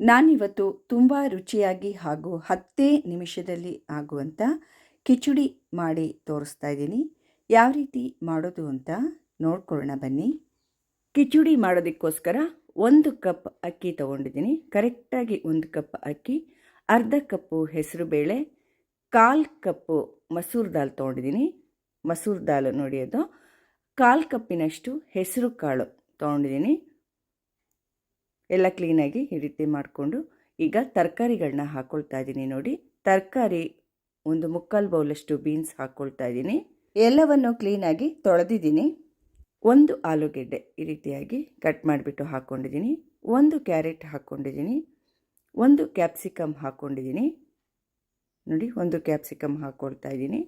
ನಾನಿವತ್ತು ತುಂಬ ರುಚಿಯಾಗಿ ಹಾಗೂ 10 ನಿಮಿಷದಲ್ಲಿ ಆಗುವಂಥ ಕಿಚಡಿ ಮಾಡಿ ತೋರಿಸ್ತಾ ಇದ್ದೀನಿ. ಯಾವ ರೀತಿ ಮಾಡೋದು ಅಂತ ನೋಡ್ಕೊಳ್ಳೋಣ ಬನ್ನಿ. ಕಿಚಡಿ ಮಾಡೋದಕ್ಕೋಸ್ಕರ 1 ಕಪ್ ಅಕ್ಕಿ ತೊಗೊಂಡಿದ್ದೀನಿ. ಕರೆಕ್ಟಾಗಿ 1 ಕಪ್ ಅಕ್ಕಿ, ಅರ್ಧ ಕಪ್ಪು ಹೆಸರುಬೇಳೆ, 1/4 ಕಪ್ಪು ಮಸೂರ್ ದಾಲ್ ತೊಗೊಂಡಿದ್ದೀನಿ. ಮಸೂರ್ ದಾಲ್ ನೋಡಿ, ಅದು 1/4 ಕಪ್ಪಿನಷ್ಟು ಹೆಸರು ಕಾಳು ತೊಗೊಂಡಿದ್ದೀನಿ. ಎಲ್ಲ ಕ್ಲೀನಾಗಿ ಈ ರೀತಿ ಮಾಡಿಕೊಂಡು ಈಗ ತರಕಾರಿಗಳನ್ನ ಹಾಕ್ಕೊಳ್ತಾ ಇದ್ದೀನಿ. ನೋಡಿ, ತರಕಾರಿ 1/4 ಬೌಲಷ್ಟು ಬೀನ್ಸ್ ಹಾಕ್ಕೊಳ್ತಾ ಇದ್ದೀನಿ. ಎಲ್ಲವನ್ನು ಕ್ಲೀನಾಗಿ ತೊಳೆದಿದ್ದೀನಿ. 1 ಆಲೂಗೆಡ್ಡೆ ಈ ರೀತಿಯಾಗಿ ಕಟ್ ಮಾಡಿಬಿಟ್ಟು ಹಾಕ್ಕೊಂಡಿದ್ದೀನಿ. 1 ಕ್ಯಾರೆಟ್ ಹಾಕ್ಕೊಂಡಿದ್ದೀನಿ. 1 ಕ್ಯಾಪ್ಸಿಕಮ್ ಹಾಕ್ಕೊಂಡಿದ್ದೀನಿ. ನೋಡಿ, 1 ಕ್ಯಾಪ್ಸಿಕಮ್ ಹಾಕ್ಕೊಳ್ತಾ ಇದ್ದೀನಿ.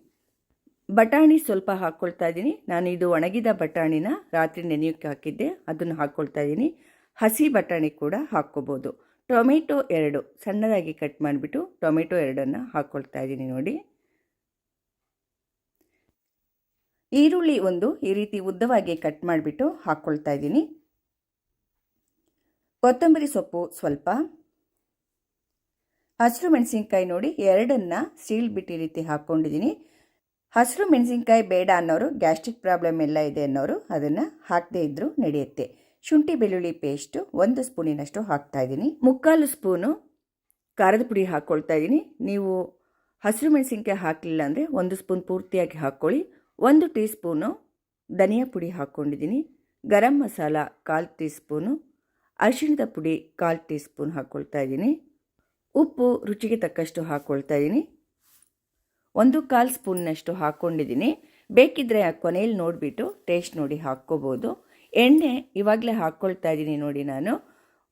ಬಟಾಣಿ ಸ್ವಲ್ಪ ಹಾಕ್ಕೊಳ್ತಾ ಇದ್ದೀನಿ. ನಾನು ಇದು ಒಣಗಿದ ಬಟಾಣಿನ ರಾತ್ರಿ ನೆನೆಯೋಕ್ಕೆ ಹಾಕಿದ್ದೆ, ಅದನ್ನು ಹಾಕ್ಕೊಳ್ತಾ ಇದ್ದೀನಿ. ಹಸಿ ಬಟಾಣಿ ಕೂಡ ಹಾಕ್ಕೋಬೋದು. ಟೊಮೆಟೊ 2 ಸಣ್ಣದಾಗಿ ಕಟ್ ಮಾಡಿಬಿಟ್ಟು ಟೊಮೆಟೊ 2 ಹಾಕ್ಕೊಳ್ತಾ ಇದ್ದೀನಿ. ನೋಡಿ, ಈರುಳ್ಳಿ 1 ಈ ರೀತಿ ಉದ್ದವಾಗಿ ಕಟ್ ಮಾಡಿಬಿಟ್ಟು ಹಾಕ್ಕೊಳ್ತಾ ಇದ್ದೀನಿ. ಕೊತ್ತಂಬರಿ ಸೊಪ್ಪು ಸ್ವಲ್ಪ, ಹಸಿರು ಮೆಣಸಿನ್ಕಾಯಿ ನೋಡಿ 2 ಸೀಳ್ಬಿಟ್ಟು ಈ ರೀತಿ ಹಾಕ್ಕೊಂಡಿದ್ದೀನಿ. ಹಸಿರು ಮೆಣಸಿನ್ಕಾಯಿ ಬೇಡ ಅನ್ನೋರು, ಗ್ಯಾಸ್ಟ್ರಿಕ್ ಪ್ರಾಬ್ಲಮ್ ಎಲ್ಲ ಇದೆ ಅನ್ನೋರು ಅದನ್ನು ಹಾಕದೇ ಇದ್ದರೂ ನಡೆಯುತ್ತೆ. ಶುಂಠಿ ಬೆಳ್ಳುಳ್ಳಿ ಪೇಸ್ಟು 1 ಸ್ಪೂನಿನಷ್ಟು ಹಾಕ್ತಾಯಿದ್ದೀನಿ. 3/4 ಸ್ಪೂನು ಖಾರದ ಪುಡಿ ಹಾಕ್ಕೊಳ್ತಾ ಇದ್ದೀನಿ. ನೀವು ಹಸಿರು ಮೆಣಸಿನ್ಕಾಯಿ ಹಾಕಲಿಲ್ಲ ಅಂದರೆ 1 ಸ್ಪೂನ್ ಪೂರ್ತಿಯಾಗಿ ಹಾಕ್ಕೊಳ್ಳಿ. 1 ಟೀ ಸ್ಪೂನು ಧನಿಯಾ ಪುಡಿ ಹಾಕ್ಕೊಂಡಿದ್ದೀನಿ. ಗರಂ ಮಸಾಲ 1/4 ಟೀ ಸ್ಪೂನು, ಅರಿಶಿಣದ ಪುಡಿ 1/4 ಟೀ ಸ್ಪೂನ್ ಹಾಕ್ಕೊಳ್ತಾ ಇದ್ದೀನಿ. ಉಪ್ಪು ರುಚಿಗೆ ತಕ್ಕಷ್ಟು ಹಾಕ್ಕೊಳ್ತಾ ಇದ್ದೀನಿ. 1/4 ಸ್ಪೂನ್ನಷ್ಟು ಹಾಕ್ಕೊಂಡಿದ್ದೀನಿ. ಬೇಕಿದ್ದರೆ ಕೊನೆಯಲ್ಲಿ ನೋಡಿಬಿಟ್ಟು ಟೇಸ್ಟ್ ನೋಡಿ ಹಾಕ್ಕೋಬೋದು. ಎಣ್ಣೆ ಇವಾಗಲೇ ಹಾಕ್ಕೊಳ್ತಾ ಇದ್ದೀನಿ. ನೋಡಿ, ನಾನು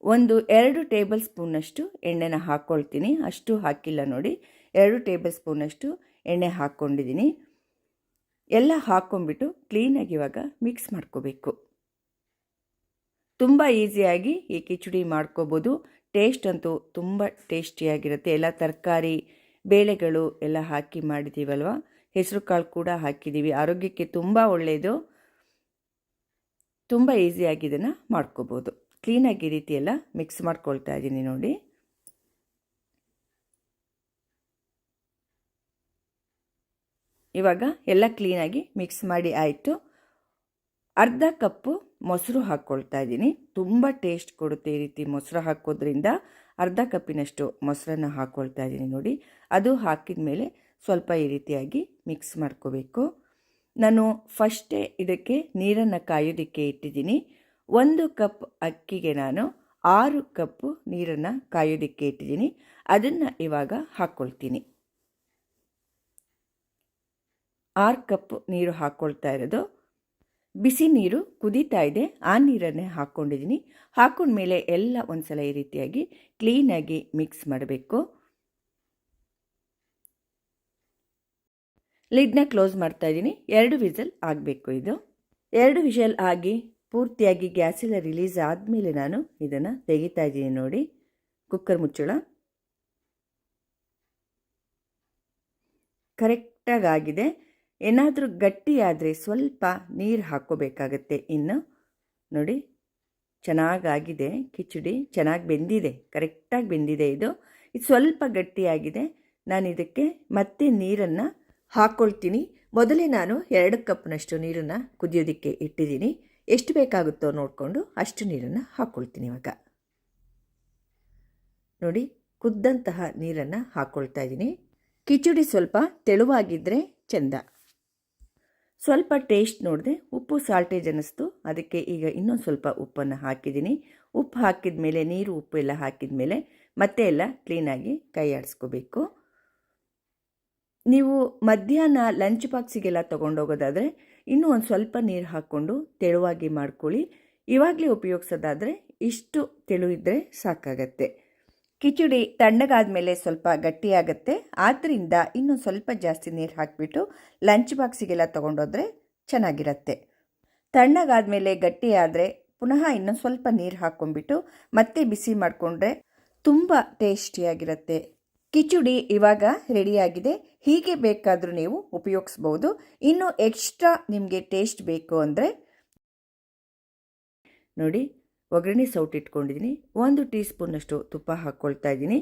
2 ಟೇಬಲ್ ಸ್ಪೂನ್ನಷ್ಟು ಎಣ್ಣೆನ ಹಾಕ್ಕೊಳ್ತೀನಿ. ಅಷ್ಟು ಹಾಕಿಲ್ಲ ನೋಡಿ, 2 ಟೇಬಲ್ ಸ್ಪೂನಷ್ಟು ಎಣ್ಣೆ ಹಾಕ್ಕೊಂಡಿದ್ದೀನಿ. ಎಲ್ಲ ಹಾಕ್ಕೊಂಡ್ಬಿಟ್ಟು ಕ್ಲೀನಾಗಿ ಇವಾಗ ಮಿಕ್ಸ್ ಮಾಡ್ಕೋಬೇಕು. ತುಂಬ ಈಸಿಯಾಗಿ ಈ ಕಿಚಡಿ ಮಾಡ್ಕೋಬೋದು. ಟೇಸ್ಟ್ ಅಂತೂ ತುಂಬ ಟೇಸ್ಟಿಯಾಗಿರುತ್ತೆ. ಎಲ್ಲ ತರಕಾರಿ ಬೇಳೆಗಳು ಎಲ್ಲ ಹಾಕಿ ಮಾಡಿದ್ದೀವಲ್ವ, ಹೆಸರು ಕಾಳು ಕೂಡ ಹಾಕಿದ್ದೀವಿ. ಆರೋಗ್ಯಕ್ಕೆ ತುಂಬ ಒಳ್ಳೆಯದು. ತುಂಬ ಈಸಿಯಾಗಿ ಇದನ್ನು ಮಾಡ್ಕೋಬೋದು. ಕ್ಲೀನಾಗಿ ಈ ರೀತಿ ಎಲ್ಲ ಮಿಕ್ಸ್ ಮಾಡ್ಕೊಳ್ತಾ ಇದ್ದೀನಿ. ನೋಡಿ, ಇವಾಗ ಎಲ್ಲ ಕ್ಲೀನಾಗಿ ಮಿಕ್ಸ್ ಮಾಡಿ ಆಯಿತು. ಅರ್ಧ ಕಪ್ಪು ಮೊಸರು ಹಾಕ್ಕೊಳ್ತಾ ಇದ್ದೀನಿ. ತುಂಬ ಟೇಸ್ಟ್ ಕೊಡುತ್ತೆ ಈ ರೀತಿ ಮೊಸರು ಹಾಕೋದ್ರಿಂದ. ಅರ್ಧ ಕಪ್ಪಿನಷ್ಟು ಮೊಸರನ್ನು ಹಾಕ್ಕೊಳ್ತಾ ಇದ್ದೀನಿ. ನೋಡಿ, ಅದು ಹಾಕಿದ ಮೇಲೆ ಸ್ವಲ್ಪ ಈ ರೀತಿಯಾಗಿ ಮಿಕ್ಸ್ ಮಾಡ್ಕೋಬೇಕು. ನಾನು ಫಸ್ಟೇ ಇದಕ್ಕೆ ನೀರನ್ನು ಕಾಯೋದಕ್ಕೆ ಇಟ್ಟಿದ್ದೀನಿ. 1 ಕಪ್ ಅಕ್ಕಿಗೆ ನಾನು 6 ಕಪ್ಪು ನೀರನ್ನು ಕಾಯೋದಕ್ಕೆ ಇಟ್ಟಿದ್ದೀನಿ. ಅದನ್ನು ಇವಾಗ ಹಾಕ್ಕೊಳ್ತೀನಿ. 6 ಕಪ್ ನೀರು ಹಾಕ್ಕೊಳ್ತಾ ಇರೋದು. ಬಿಸಿ ನೀರು ಕುದೀತಾ ಇದೆ, ಆ ನೀರನ್ನೇ ಹಾಕ್ಕೊಂಡಿದ್ದೀನಿ. ಹಾಕ್ಕೊಂಡ್ಮೇಲೆ ಎಲ್ಲ ಒಂದ್ಸಲ ಈ ರೀತಿಯಾಗಿ ಕ್ಲೀನಾಗಿ ಮಿಕ್ಸ್ ಮಾಡಬೇಕು. ಲಿಡ್ನ ಕ್ಲೋಸ್ ಮಾಡ್ತಾ ಇದ್ದೀನಿ. 2 ವಿಸಲ್ ಆಗಬೇಕು. ಇದು 2 ವಿಷಲ್ ಆಗಿ ಪೂರ್ತಿಯಾಗಿ ಗ್ಯಾಸೆಲ್ಲ ರಿಲೀಸ್ ಆದಮೇಲೆ ನಾನು ಇದನ್ನು ತೆಗಿತಾ ಇದ್ದೀನಿ. ನೋಡಿ, ಕುಕ್ಕರ್ ಮುಚ್ಚಳ ಕರೆಕ್ಟಾಗಿ ಆಗಿದೆ. ಏನಾದರೂ ಗಟ್ಟಿಯಾದರೆ ಸ್ವಲ್ಪ ನೀರು ಹಾಕ್ಕೋಬೇಕಾಗತ್ತೆ. ಇನ್ನು ನೋಡಿ, ಚೆನ್ನಾಗಾಗಿದೆ ಕಿಚಡಿ, ಚೆನ್ನಾಗಿ ಬೆಂದಿದೆ, ಕರೆಕ್ಟಾಗಿ ಬೆಂದಿದೆ. ಇದು ಸ್ವಲ್ಪ ಗಟ್ಟಿಯಾಗಿದೆ. ನಾನು ಇದಕ್ಕೆ ಮತ್ತೆ ನೀರನ್ನು ಹಾಕ್ಕೊಳ್ತೀನಿ. ಮೊದಲೇ ನಾನು 2 ಕಪ್ನಷ್ಟು ನೀರನ್ನು ಕುದಿಯೋದಕ್ಕೆ ಇಟ್ಟಿದ್ದೀನಿ. ಎಷ್ಟು ಬೇಕಾಗುತ್ತೋ ನೋಡಿಕೊಂಡು ಅಷ್ಟು ನೀರನ್ನು ಹಾಕ್ಕೊಳ್ತೀನಿ. ಇವಾಗ ನೋಡಿ, ಕುದ್ದಂತಹ ನೀರನ್ನು ಹಾಕ್ಕೊಳ್ತಾ ಇದ್ದೀನಿ. ಕಿಚಡಿ ಸ್ವಲ್ಪ ತೆಳುವಾಗಿದ್ದರೆ ಚೆಂದ. ಸ್ವಲ್ಪ ಟೇಸ್ಟ್ ನೋಡಿದೆ, ಉಪ್ಪು ಸಾಲ್ಟೇಜ್ ಅನ್ನಿಸ್ತು. ಅದಕ್ಕೆ ಈಗ ಇನ್ನೊಂದು ಸ್ವಲ್ಪ ಉಪ್ಪನ್ನು ಹಾಕಿದ್ದೀನಿ. ಉಪ್ಪು ಹಾಕಿದ ಮೇಲೆ, ನೀರು ಉಪ್ಪು ಎಲ್ಲ ಹಾಕಿದ ಮೇಲೆ ಮತ್ತೆ ಎಲ್ಲ ಕ್ಲೀನಾಗಿ ಕೈ ಆಡಿಸ್ಕೋಬೇಕು. ನೀವು ಮಧ್ಯಾಹ್ನ ಲಂಚ್ ಬಾಕ್ಸಿಗೆಲ್ಲ ತೊಗೊಂಡೋಗೋದಾದರೆ ಇನ್ನೂ ಒಂದು ಸ್ವಲ್ಪ ನೀರು ಹಾಕ್ಕೊಂಡು ತೆಳುವಾಗಿ ಮಾಡ್ಕೊಳ್ಳಿ. ಇವಾಗಲೇ ಉಪಯೋಗಿಸೋದಾದರೆ ಇಷ್ಟು ತೆಳು ಇದ್ದರೆ ಸಾಕಾಗತ್ತೆ. ಕಿಚಡಿ ತಣ್ಣಗಾದ ಮೇಲೆ ಸ್ವಲ್ಪ ಗಟ್ಟಿಯಾಗತ್ತೆ. ಆದ್ದರಿಂದ ಇನ್ನೊಂದು ಸ್ವಲ್ಪ ಜಾಸ್ತಿ ನೀರು ಹಾಕಿಬಿಟ್ಟು ಲಂಚ್ ಬಾಕ್ಸಿಗೆಲ್ಲ ತೊಗೊಂಡೋದ್ರೆ ಚೆನ್ನಾಗಿರುತ್ತೆ. ತಣ್ಣಗಾದ ಮೇಲೆ ಗಟ್ಟಿಯಾದರೆ ಪುನಃ ಇನ್ನೊಂದು ಸ್ವಲ್ಪ ನೀರು ಹಾಕ್ಕೊಂಡ್ಬಿಟ್ಟು ಮತ್ತೆ ಬಿಸಿ ಮಾಡಿಕೊಂಡ್ರೆ ತುಂಬ ಟೇಸ್ಟಿಯಾಗಿರುತ್ತೆ. ಕಿಚಡಿ ಇವಾಗ ರೆಡಿಯಾಗಿದೆ. ಹೀಗೆ ಬೇಕಾದರೂ ನೀವು ಉಪಯೋಗಿಸ್ಬೋದು. ಇನ್ನೂ ಎಕ್ಸ್ಟ್ರಾ ನಿಮಗೆ ಟೇಸ್ಟ್ ಬೇಕು ಅಂದರೆ ನೋಡಿ, ಒಗ್ಗರಣೆ ಸೌಟ್ ಇಟ್ಕೊಂಡಿದ್ದೀನಿ. 1 ಟೀ ಸ್ಪೂನಷ್ಟು ತುಪ್ಪ ಹಾಕ್ಕೊಳ್ತಾ ಇದ್ದೀನಿ.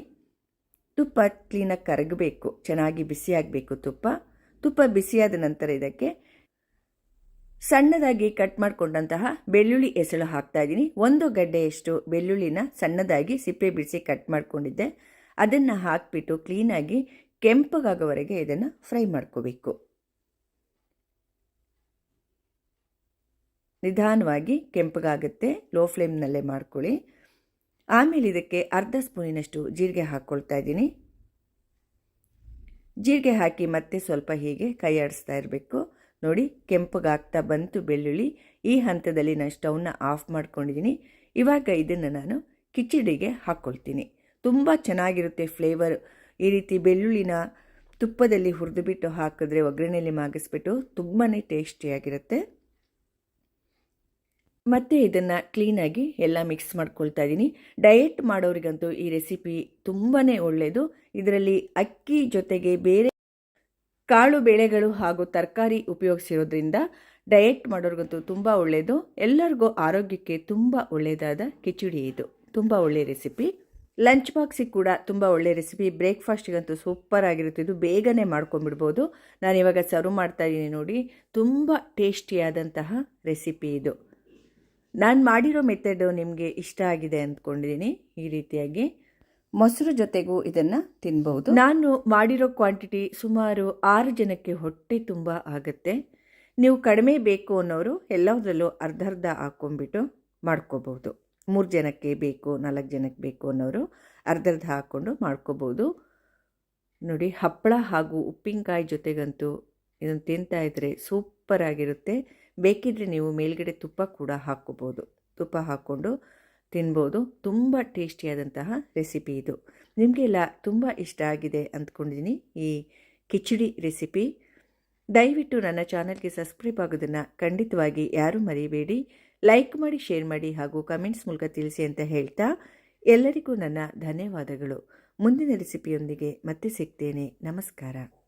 ತುಪ್ಪ ಕ್ಲೀನಾಗಿ ಕರಗಬೇಕು, ಚೆನ್ನಾಗಿ ಬಿಸಿಯಾಗಬೇಕು ತುಪ್ಪ ಬಿಸಿಯಾದ ನಂತರ ಇದಕ್ಕೆ ಸಣ್ಣದಾಗಿ ಕಟ್ ಮಾಡಿಕೊಂಡಂತಹ ಬೆಳ್ಳುಳ್ಳಿ ಎಸಳು ಹಾಕ್ತಾ ಇದ್ದೀನಿ. 1 ಗಡ್ಡೆಯಷ್ಟು ಬೆಳ್ಳುಳ್ಳಿನ ಸಣ್ಣದಾಗಿ ಸಿಪ್ಪೆ ಬಿಡಿಸಿ ಕಟ್ ಮಾಡಿಕೊಂಡಿದ್ದೆ. ಅದನ್ನು ಹಾಕಿಬಿಟ್ಟು ಕ್ಲೀನಾಗಿ ಕೆಂಪಗಾಗೋವರೆಗೆ ಇದನ್ನು ಫ್ರೈ ಮಾಡ್ಕೋಬೇಕು. ನಿಧಾನವಾಗಿ ಕೆಂಪಗಾಗುತ್ತೆ, ಲೋ ಫ್ಲೇಮ್ನಲ್ಲೇ ಮಾಡ್ಕೊಳ್ಳಿ. ಆಮೇಲೆ ಇದಕ್ಕೆ ಅರ್ಧ ಸ್ಪೂನಿನಷ್ಟು ಜೀರಿಗೆ ಹಾಕ್ಕೊಳ್ತಾ ಇದ್ದೀನಿ. ಜೀರಿಗೆ ಹಾಕಿ ಮತ್ತೆ ಸ್ವಲ್ಪ ಹೀಗೆ ಕೈ ಆಡಿಸ್ತಾ ಇರಬೇಕು. ನೋಡಿ, ಕೆಂಪಗಾಗ್ತಾ ಬಂತು ಬೆಳ್ಳುಳ್ಳಿ. ಈ ಹಂತದಲ್ಲಿ ನಾನು ಸ್ಟವ್ನ ಆಫ್ ಮಾಡ್ಕೊಂಡಿದ್ದೀನಿ. ಇವಾಗ ಇದನ್ನು ನಾನು ಕಿಚಡಿಗೆ ಹಾಕ್ಕೊಳ್ತೀನಿ. ತುಂಬ ಚೆನ್ನಾಗಿರುತ್ತೆ ಫ್ಲೇವರ್. ಈ ರೀತಿ ಬೆಳ್ಳುಳ್ಳಿನ ತುಪ್ಪದಲ್ಲಿ ಹುರಿದುಬಿಟ್ಟು ಹಾಕಿದ್ರೆ, ಒಗ್ಗರಣೆಯಲ್ಲಿ ಮಾಗಿಸ್ಬಿಟ್ಟು ತುಂಬಾ ಟೇಸ್ಟಿಯಾಗಿರುತ್ತೆ. ಮತ್ತು ಇದನ್ನು ಕ್ಲೀನಾಗಿ ಎಲ್ಲ ಮಿಕ್ಸ್ ಮಾಡ್ಕೊಳ್ತಾ ಇದ್ದೀನಿ. ಡಯೆಟ್ ಮಾಡೋರಿಗಂತೂ ಈ ರೆಸಿಪಿ ತುಂಬಾ ಒಳ್ಳೆಯದು. ಇದರಲ್ಲಿ ಅಕ್ಕಿ ಜೊತೆಗೆ ಬೇರೆ ಕಾಳು ಬೇಳೆಗಳು ಹಾಗೂ ತರಕಾರಿ ಉಪಯೋಗಿಸಿರೋದ್ರಿಂದ ಡಯೆಟ್ ಮಾಡೋರಿಗಂತೂ ತುಂಬ ಒಳ್ಳೆಯದು. ಎಲ್ಲರಿಗೂ ಆರೋಗ್ಯಕ್ಕೆ ತುಂಬ ಒಳ್ಳೆಯದಾದ ಕಿಚಡಿ ಇದು. ತುಂಬ ಒಳ್ಳೆಯ ರೆಸಿಪಿ. ಲಂಚ್ ಬಾಕ್ಸಿಗೆ ಕೂಡ ತುಂಬ ಒಳ್ಳೆಯ ರೆಸಿಪಿ. ಬ್ರೇಕ್ಫಾಸ್ಟಿಗಂತೂ ಸೂಪರ್ ಆಗಿರುತ್ತೆ. ಇದು ಬೇಗನೆ ಮಾಡ್ಕೊಂಬಿಡ್ಬೋದು. ನಾನಿವಾಗ ಸರ್ವ್ ಮಾಡ್ತಾ ಇದ್ದೀನಿ ನೋಡಿ. ತುಂಬ ಟೇಸ್ಟಿಯಾದಂತಹ ರೆಸಿಪಿ ಇದು. ನಾನು ಮಾಡಿರೋ ಮೆಥಡು ನಿಮಗೆ ಇಷ್ಟ ಆಗಿದೆ ಅಂದ್ಕೊಂಡಿದ್ದೀನಿ. ಈ ರೀತಿಯಾಗಿ ಮೊಸರು ಜೊತೆಗೂ ಇದನ್ನು ತಿನ್ಬಹುದು. ನಾನು ಮಾಡಿರೋ ಕ್ವಾಂಟಿಟಿ ಸುಮಾರು 6 ಜನಕ್ಕೆ ಹೊಟ್ಟೆ ತುಂಬ ಆಗುತ್ತೆ. ನೀವು ಕಡಿಮೆ ಬೇಕು ಅನ್ನೋರು ಎಲ್ಲದರಲ್ಲೂ ಅರ್ಧ ಹಾಕ್ಕೊಂಡ್ಬಿಟ್ಟು ಮಾಡ್ಕೋಬೋದು. 3 ಜನಕ್ಕೆ ಬೇಕು, 4 ಜನಕ್ಕೆ ಬೇಕು ಅನ್ನೋರು ಅರ್ಧ ಹಾಕ್ಕೊಂಡು ಮಾಡ್ಕೋಬೋದು. ನೋಡಿ, ಹಪ್ಪಳ ಹಾಗೂ ಉಪ್ಪಿನಕಾಯಿ ಜೊತೆಗಂತೂ ಇದನ್ನು ತಿಂತಾ ಇದ್ದರೆ ಸೂಪರ್ ಆಗಿರುತ್ತೆ. ಬೇಕಿದ್ರೆ ನೀವು ಮೇಲ್ಗಡೆ ತುಪ್ಪ ಕೂಡ ಹಾಕ್ಕೋಬೋದು. ತುಪ್ಪ ಹಾಕ್ಕೊಂಡು ತಿನ್ಬೋದು. ತುಂಬ ಟೇಸ್ಟಿಯಾದಂತಹ ರೆಸಿಪಿ ಇದು. ನಿಮಗೆಲ್ಲ ತುಂಬ ಇಷ್ಟ ಆಗಿದೆ ಅಂದ್ಕೊಂಡಿದ್ದೀನಿ ಈ ಕಿಚಡಿ ರೆಸಿಪಿ. ದಯವಿಟ್ಟು ನನ್ನ ಚಾನಲ್ಗೆ ಸಬ್ಸ್ಕ್ರೈಬ್ ಆಗೋದನ್ನು ಖಂಡಿತವಾಗಿ ಯಾರೂ ಮರಿಬೇಡಿ. ಲೈಕ್ ಮಾಡಿ, ಶೇರ್ ಮಾಡಿ ಹಾಗೂ ಕಮೆಂಟ್ಸ್ ಮೂಲಕ ತಿಳಿಸಿ ಅಂತ ಹೇಳ್ತಾ ಎಲ್ಲರಿಗೂ ನನ್ನ ಧನ್ಯವಾದಗಳು. ಮುಂದಿನ ರೆಸಿಪಿಯೊಂದಿಗೆ ಮತ್ತೆ ಸಿಗ್ತೇನೆ. ನಮಸ್ಕಾರ.